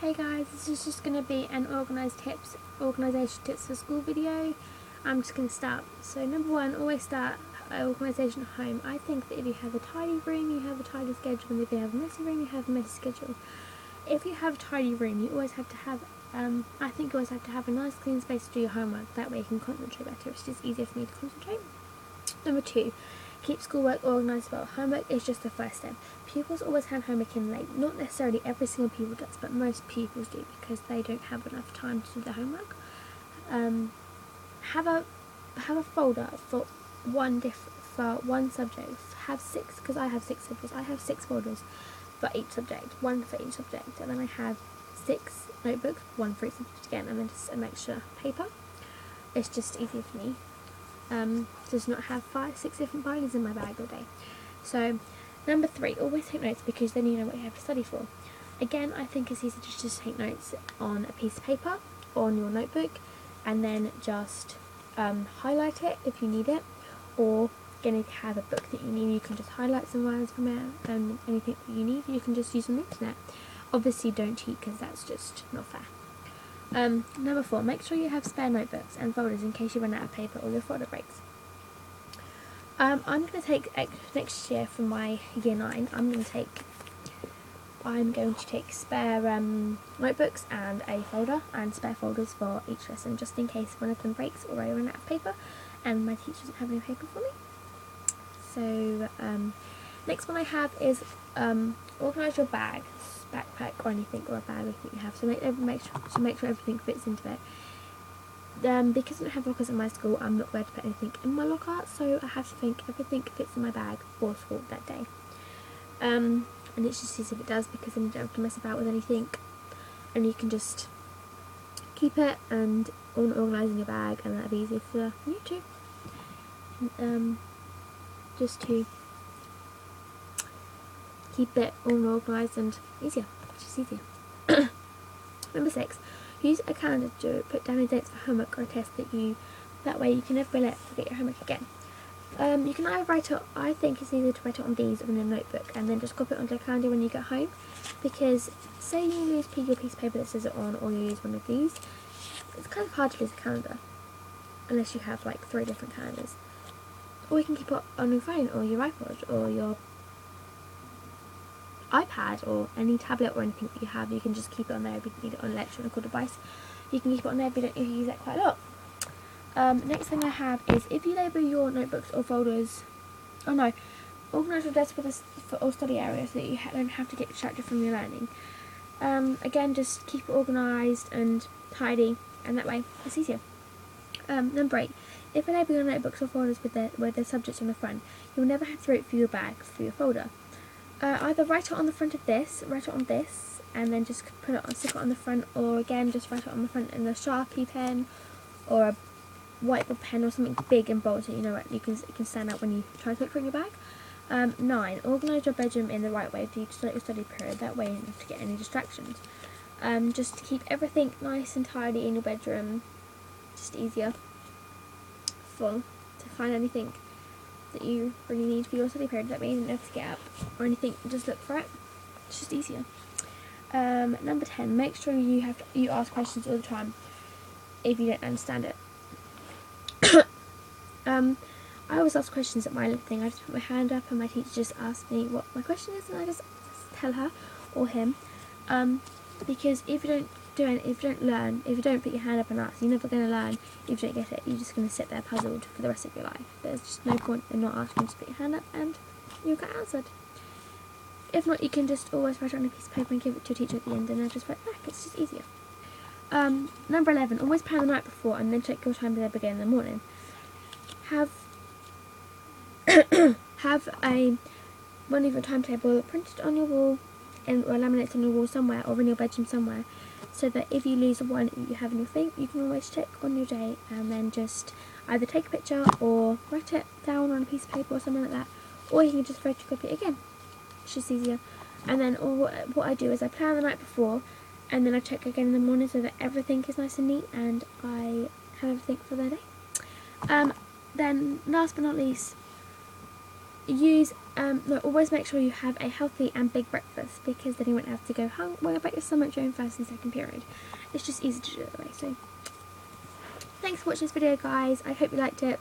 Hey guys, this is just going to be an organisation tips for school video. I'm just going to start. So number one, always start organisation at home. I think that if you have a tidy room, you have a tidy schedule, and if you have a messy room, you have a messy schedule. If you have a tidy room, you always have to have, I think you always have to have a nice clean space to do your homework. That way you can concentrate better. It's just easier for me to concentrate. Number two, keep schoolwork organised well. Homework is just the first step. Pupils always hand homework in late. Not necessarily every single pupil does, but most pupils do because they don't have enough time to do their homework. Have a folder for one subject. Have six, because I have 6 subjects. I have 6 folders for each subject, one for each subject, and then I have 6 notebooks, one for each subject again, and then just an extra paper. It's just easier for me. Does not have 5-6 different binders in my bag all day. So number 3, always take notes because then you know what you have to study for. Again, I think it's easy to just take notes on a piece of paper or on your notebook and then just highlight it if you need it, or again if you have a book that you need, you can just highlight some lines from it, and anything that you need you can just use on the internet. Obviously don't cheat because that's just not fair. Number 4, make sure you have spare notebooks and folders in case you run out of paper or your folder breaks. I'm going to take next year for my year 9. I'm going to take spare notebooks and a folder and spare folders for each lesson, just in case one of them breaks or I run out of paper and my teacher doesn't have any paper for me. So next one I have is organise your bag, backpack or anything, or a bag that you have, so make sure everything fits into it. Because I don't have lockers in my school, I'm not going to put anything in my locker, so I have to think everything fits in my bag for school that day. And it's just easy if it does, because then you don't have to mess about with anything, and you can just keep it and organise in your bag, and that'll be easier for you too. Just to keep it all organised and easier, just easier. Number 6, use a calendar to put down the dates for homework or a test that way you can never forget your homework again. You can either write it, I think it's easier to write it on these or in a notebook and then just copy it onto a calendar when you get home, because say you lose your piece of paper that says it on, or you use one of these, it's kind of hard to lose a calendar unless you have like 3 different calendars. Or you can keep it on your phone or your iPod or your iPad or any tablet or anything that you have. You can just keep it on there if you need it on an electronic device. You can keep it on there if you use that quite a lot. Next thing I have is, if you label your notebooks or folders, organise your desk or study area so that you don't have to get distracted from your learning. Again, just keep it organised and tidy, and that way it's easier. Number 8, if you label your notebooks or folders with their subjects on the front, you'll never have to write for your bag for your folder. Either write it on the front of this, write it on this, and then just stick it on the front, or again just write it on the front in a Sharpie pen or a whiteboard pen or something big and bold so you know it can stand out when you try to look for it in your bag. 9, organise your bedroom in the right way to start your study period. That way you don't have to get any distractions. Just to keep everything nice and tidy in your bedroom, just easier to find anything that you really need for your study period. That way you don't have to get up or anything, just look for it. It's just easier. Number 10, make sure you ask questions all the time if you don't understand it. I always ask questions at my thing. I just put my hand up and my teacher just asks me what my question is, and I just tell her or him. Because if you don't put your hand up and ask, you're never going to learn. If you don't get it, you're just going to sit there puzzled for the rest of your life. There's just no point in not asking. Just put your hand up and you'll get answered. If not, you can just always write it on a piece of paper and give it to your teacher at the end, and they'll just write back. It's just easier. Number 11, always plan the night before and then check your timetable again in the morning. Have one of your timetable printed on your wall or laminated on your wall somewhere, or in your bedroom somewhere, so that if you lose the one that you have in your thing, you can always check on your day and then just either take a picture or write it down on a piece of paper or something like that, or you can just photocopy it again. It's just easier. And then what I do is I plan the night before, and then I check again in the morning so that everything is nice and neat and I have everything for the day. Then last but not least, use no, always make sure you have a healthy and big breakfast, because then you won't have to go worry about your stomach during first and second period. It's just easy to do it that way. So thanks for watching this video, guys. I hope you liked it.